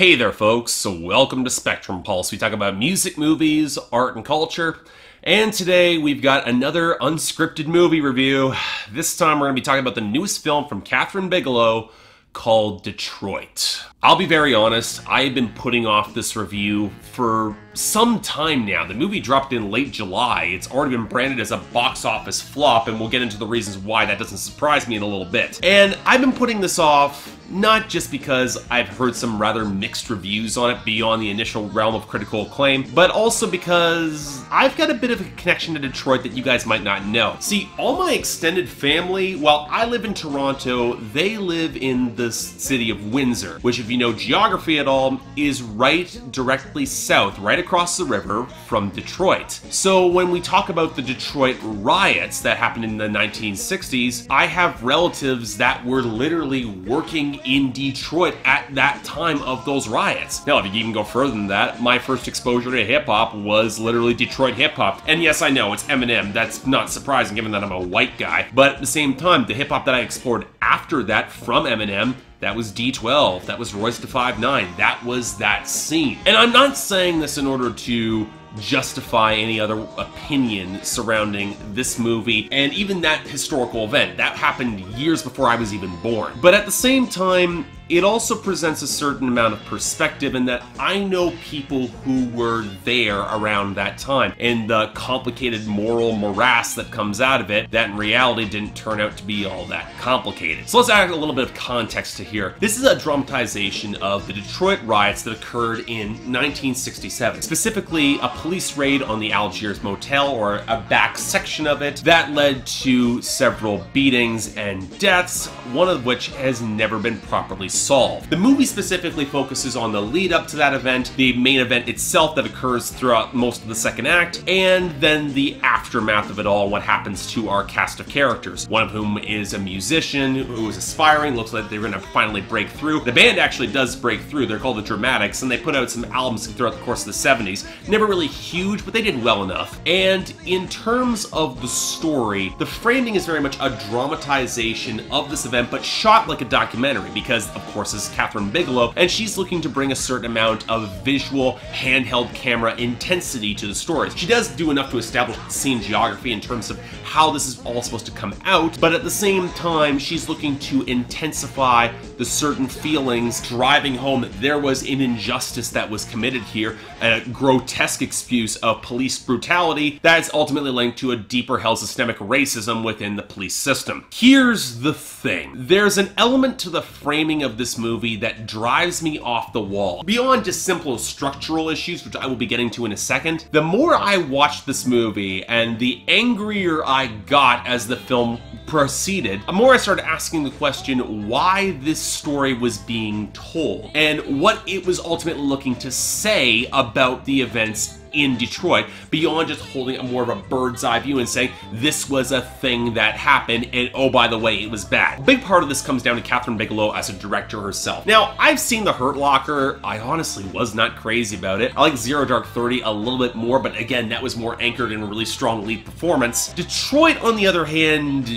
Hey there folks, so welcome to Spectrum Pulse. We talk about music, movies, art, and culture. And today we've got another unscripted movie review. This time we're going to be talking about the newest film from Kathryn Bigelow called Detroit. I'll be very honest, I've been putting off this review for some time now. The movie dropped in late July. It's already been branded as a box office flop, and we'll get into the reasons why that doesn't surprise me in a little bit. And I've been putting this off not just because I've heard some rather mixed reviews on it beyond the initial realm of critical acclaim, but also because I've got a bit of a connection to Detroit that you guys might not know. See, all my extended family, while I live in Toronto, they live in the city of Windsor, which if you know geography at all, is right directly south, right across the river from Detroit. So when we talk about the Detroit Riots that happened in the 1960s, I have relatives that were literally working in Detroit at that time of those riots. Now, if you even go further than that, my first exposure to hip-hop was literally Detroit hip-hop. And yes, I know, it's Eminem. That's not surprising given that I'm a white guy. But at the same time, the hip-hop that I explored after that from Eminem, that was D12, that was Royce da 5'9", that was that scene. And I'm not saying this in order to justify any other opinion surrounding this movie and even that historical event. That happened years before I was even born. But at the same time, it also presents a certain amount of perspective in that I know people who were there around that time and the complicated moral morass that comes out of it that in reality didn't turn out to be all that complicated. So let's add a little bit of context to here. This is a dramatization of the Detroit riots that occurred in 1967. Specifically, a police raid on the Algiers Motel, or a back section of it, that led to several beatings and deaths, one of which has never been properly solved. The movie specifically focuses on the lead up to that event, the main event itself that occurs throughout most of the second act, and then the aftermath of it all, what happens to our cast of characters, one of whom is a musician who is aspiring, looks like they're going to finally break through. The band actually does break through. They're called the Dramatics, and they put out some albums throughout the course of the 70s. Never really huge, but they did well enough. And in terms of the story, the framing is very much a dramatization of this event, but shot like a documentary because, of course, this is Kathryn Bigelow, and she's looking to bring a certain amount of visual, handheld camera intensity to the story. She does do enough to establish scene geography in terms of how this is all supposed to come out, but at the same time, she's looking to intensify the certain feelings, driving home that there was an injustice that was committed here, a grotesque excuse of police brutality that is ultimately linked to a deeper held systemic racism within the police system. Here's the thing. There's an element to the framing of this movie that drives me off the wall. Beyond just simple structural issues, which I will be getting to in a second, the more I watched this movie and the angrier I got as the film proceeded, the more I started asking the question why this story was being told and what it was ultimately looking to say about the events in Detroit, beyond just holding a more of a bird's eye view and saying this was a thing that happened and oh by the way it was bad. A big part of this comes down to Kathryn Bigelow as a director herself. Now, I've seen The Hurt Locker. I honestly was not crazy about it. I like Zero Dark 30 a little bit more, but again, that was more anchored in a really strong lead performance. Detroit, on the other hand,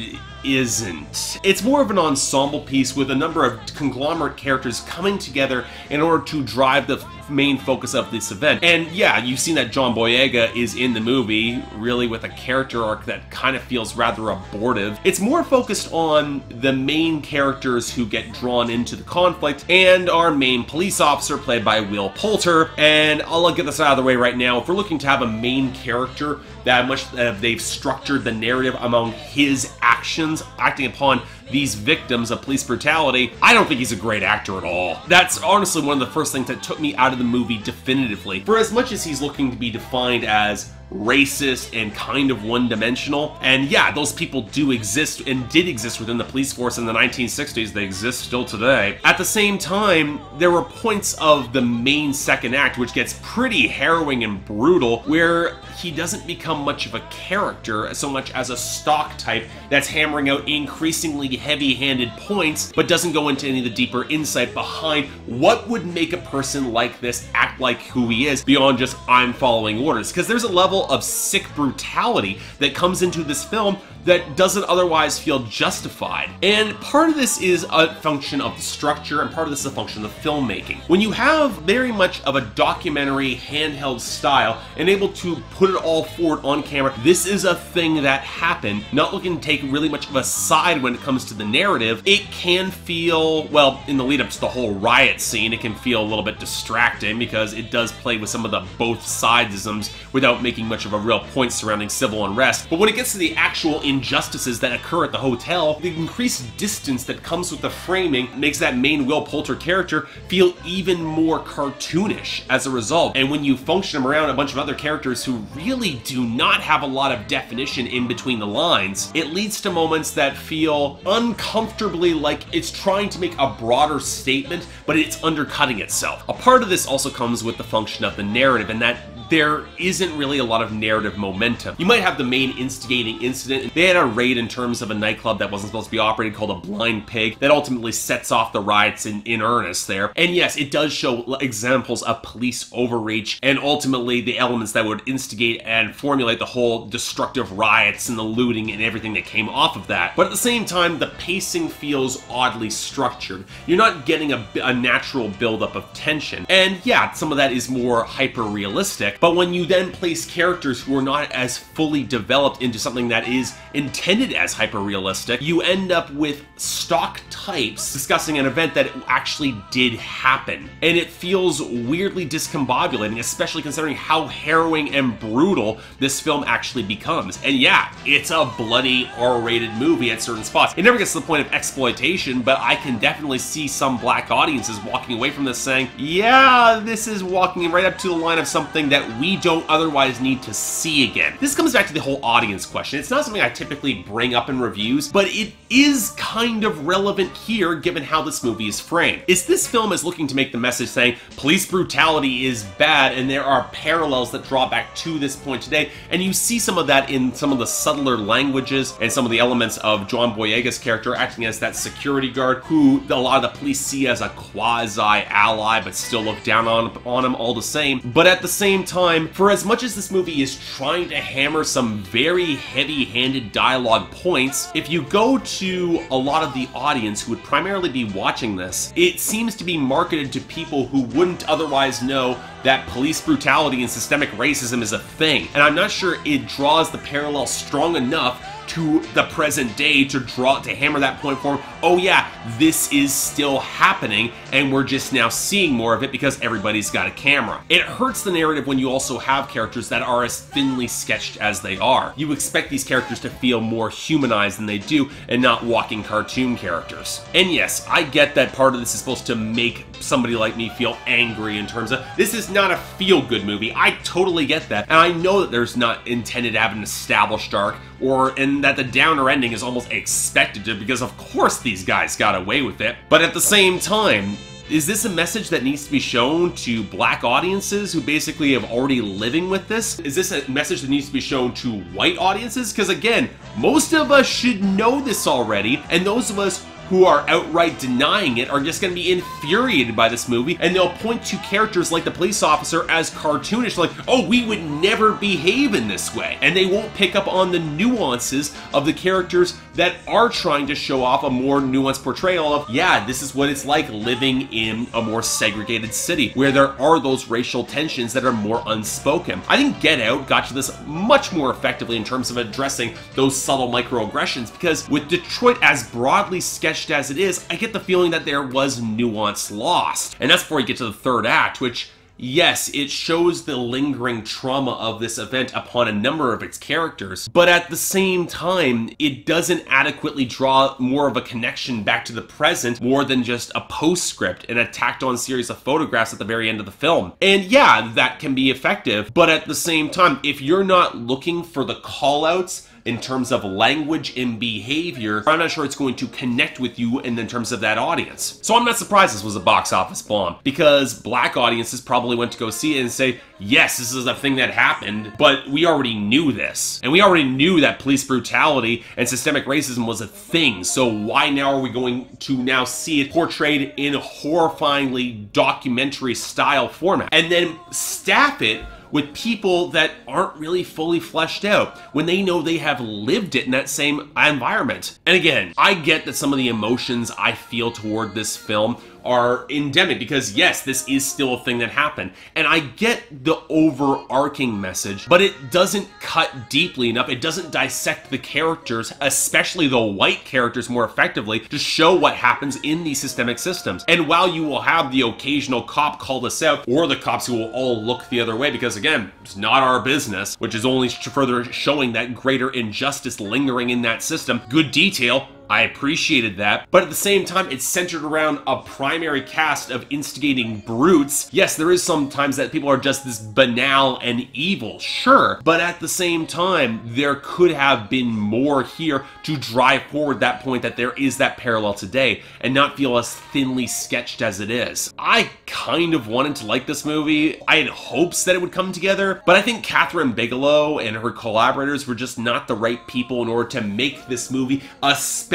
isn't. It's more of an ensemble piece with a number of conglomerate characters coming together in order to drive the main focus of this event. And yeah, you've seen that John Boyega is in the movie, really with a character arc that kind of feels rather abortive. It's more focused on the main characters who get drawn into the conflict and our main police officer played by Will Poulter. And I'll get this out of the way right now. If we're looking to have a main character that much they've structured the narrative among his actions, acting upon these victims of police brutality, I don't think he's a great actor at all. That's honestly one of the first things that took me out of the movie definitively. For as much as he's looking to be defined as racist and kind of one-dimensional, and yeah, those people do exist and did exist within the police force in the 1960s, they exist still today. At the same time, there were points of the main second act which gets pretty harrowing and brutal, where he doesn't become much of a character so much as a stock type that's hammering out increasingly heavy-handed points, but doesn't go into any of the deeper insight behind what would make a person like this act like who he is beyond just I'm following orders. Because there's a level of sick brutality that comes into this film that doesn't otherwise feel justified. And part of this is a function of the structure, and part of this is a function of the filmmaking. When you have very much of a documentary handheld style and able to put it all forward on camera, this is a thing that happened. Not looking to take really much of a side when it comes to the narrative, it can feel, well, in the lead up to the whole riot scene, it can feel a little bit distracting because it does play with some of the both sidesisms without making much of a real point surrounding civil unrest. But when it gets to the actual injustices that occur at the hotel, the increased distance that comes with the framing makes that main Will Poulter character feel even more cartoonish as a result. And when you function them around a bunch of other characters who really do not have a lot of definition in between the lines, it leads to moments that feel uncomfortably like it's trying to make a broader statement, but it's undercutting itself. A part of this also comes with the function of the narrative, and that there isn't really a lot of narrative momentum. You might have the main instigating incident. They had a raid in terms of a nightclub that wasn't supposed to be operated called a Blind Pig that ultimately sets off the riots in earnest there. And yes, it does show examples of police overreach and ultimately the elements that would instigate and formulate the whole destructive riots and the looting and everything that came off of that. But at the same time, the pacing feels oddly structured. You're not getting a natural buildup of tension. And yeah, some of that is more hyper-realistic, but when you then place characters who are not as fully developed into something that is intended as hyper-realistic, you end up with stock types discussing an event that actually did happen. And it feels weirdly discombobulating, especially considering how harrowing and brutal this film actually becomes. And yeah, it's a bloody R-rated movie at certain spots. It never gets to the point of exploitation, but I can definitely see some black audiences walking away from this saying, yeah, this is walking right up to the line of something that we don't otherwise need to see again. This comes back to the whole audience question. It's not something I typically bring up in reviews, but it is kind of relevant here given how this movie is framed. This film is looking to make the message saying police brutality is bad, and there are parallels that draw back to this point today, and you see some of that in some of the subtler languages and some of the elements of John Boyega's character acting as that security guard who a lot of the police see as a quasi-ally but still look down on him all the same. But at the same time, for as much as this movie is trying to hammer some very heavy-handed dialogue points, if you go to a lot of the audience who would primarily be watching this, it seems to be marketed to people who wouldn't otherwise know that police brutality and systemic racism is a thing. And I'm not sure it draws the parallel strong enough to the present day to hammer that point forward. Oh yeah, this is still happening, and we're just now seeing more of it because everybody's got a camera. It hurts the narrative when you also have characters that are as thinly sketched as they are. You expect these characters to feel more humanized than they do, and not walking cartoon characters. And yes, I get that part of this is supposed to make somebody like me feel angry in terms of, this is not a feel-good movie. I totally get that, and I know that there's not intended to have an established arc, and that the downer ending is almost expected to, because of course these guys got away with it. But at the same time, is this a message that needs to be shown to black audiences who basically have already living with this? Is this a message that needs to be shown to white audiences? Because again, most of us should know this already, and those of us who are outright denying it are just going to be infuriated by this movie, and they'll point to characters like the police officer as cartoonish, like, oh, we would never behave in this way. And they won't pick up on the nuances of the characters that are trying to show off a more nuanced portrayal of, yeah, this is what it's like living in a more segregated city, where there are those racial tensions that are more unspoken. I think Get Out got to this much more effectively in terms of addressing those subtle microaggressions, because with Detroit as broadly sketched as it is, I get the feeling that there was nuance lost. And that's before you get to the third act, which, yes, it shows the lingering trauma of this event upon a number of its characters, but at the same time, it doesn't adequately draw more of a connection back to the present, more than just a postscript and a tacked-on series of photographs at the very end of the film. And yeah, that can be effective, but at the same time, if you're not looking for the call-outs in terms of language and behavior, I'm not sure it's going to connect with you in terms of that audience. So I'm not surprised this was a box office bomb, because black audiences probably went to go see it and say, yes, this is a thing that happened, but we already knew this. And we already knew that police brutality and systemic racism was a thing, so why now are we going to now see it portrayed in a horrifyingly documentary style format? And then staff it with people that aren't really fully fleshed out when they know they have lived it in that same environment. And again, I get that some of the emotions I feel toward this film are endemic because yes, this is still a thing that happened. And I get the overarching message, but it doesn't cut deeply enough. It doesn't dissect the characters, especially the white characters, more effectively to show what happens in these systemic systems. And while you will have the occasional cop call this out, or the cops who will all look the other way because again, it's not our business, which is only further showing that greater injustice lingering in that system. Good detail. I appreciated that, but at the same time, it's centered around a primary cast of instigating brutes. Yes, there is sometimes that people are just this banal and evil, sure, but at the same time, there could have been more here to drive forward that point that there is that parallel today and not feel as thinly sketched as it is. I kind of wanted to like this movie. I had hopes that it would come together, but I think Kathryn Bigelow and her collaborators were just not the right people in order to make this movie, especially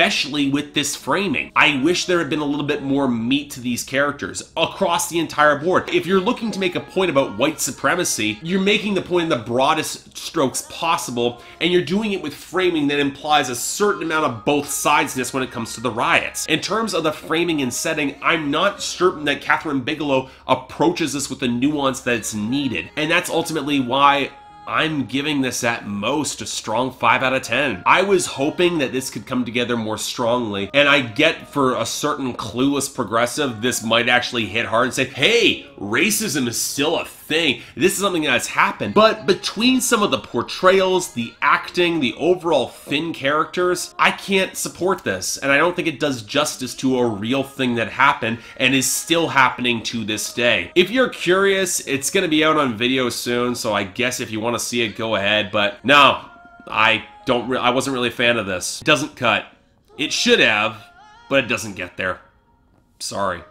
with this framing. I wish there had been a little bit more meat to these characters across the entire board. If you're looking to make a point about white supremacy, you're making the point in the broadest strokes possible, and you're doing it with framing that implies a certain amount of both sides-ness when it comes to the riots. In terms of the framing and setting, I'm not certain that Kathryn Bigelow approaches this with the nuance that's needed, and that's ultimately why I'm giving this at most a strong 5 out of 10. I was hoping that this could come together more strongly, and I get for a certain clueless progressive, this might actually hit hard and say, hey, racism is still a thing. This is something that's happened. But between some of the portrayals, the acting, the overall thin characters, I can't support this, and I don't think it does justice to a real thing that happened and is still happening to this day. If you're curious, it's gonna be out on video soon, so I guess if you want to see it, go ahead, but no, I wasn't really a fan of this. It doesn't cut. It should have, but it doesn't get there. Sorry.